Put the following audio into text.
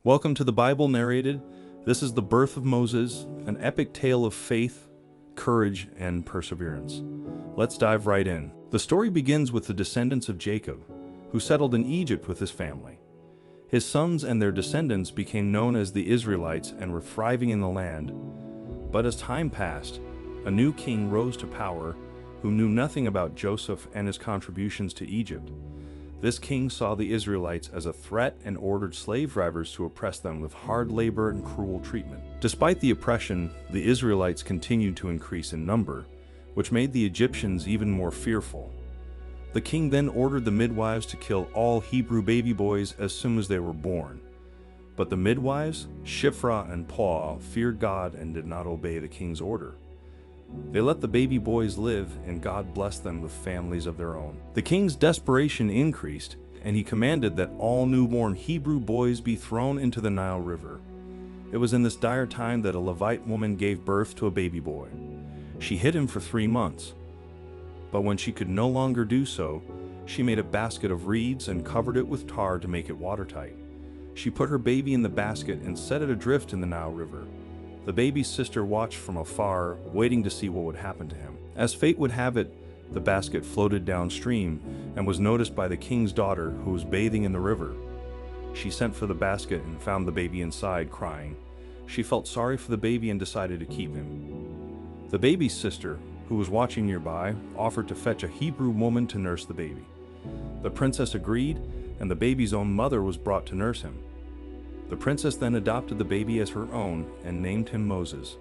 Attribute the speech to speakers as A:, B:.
A: Welcome to the Bible Narrated. This is the birth of Moses, an epic tale of faith, courage, and perseverance. Let's dive right in. The story begins with the descendants of Jacob, who settled in Egypt with his family. His sons and their descendants became known as the Israelites and were thriving in the land. But as time passed, a new king rose to power who knew nothing about Joseph and his contributions to Egypt. This king saw the Israelites as a threat and ordered slave drivers to oppress them with hard labor and cruel treatment. Despite the oppression, the Israelites continued to increase in number, which made the Egyptians even more fearful. The king then ordered the midwives to kill all Hebrew baby boys as soon as they were born. But the midwives, Shiphrah and Puah, feared God and did not obey the king's order. They let the baby boys live, and God blessed them with families of their own. The king's desperation increased, and he commanded that all newborn Hebrew boys be thrown into the Nile River. It was in this dire time that a Levite woman gave birth to a baby boy. She hid him for 3 months. But when she could no longer do so, she made a basket of reeds and covered it with tar to make it watertight. She put her baby in the basket and set it adrift in the Nile River. The baby's sister watched from afar, waiting to see what would happen to him. As fate would have it, the basket floated downstream and was noticed by the king's daughter, who was bathing in the river. She sent for the basket and found the baby inside, crying. She felt sorry for the baby and decided to keep him. The baby's sister, who was watching nearby, offered to fetch a Hebrew woman to nurse the baby. The princess agreed, and the baby's own mother was brought to nurse him. The princess then adopted the baby as her own and named him Moses.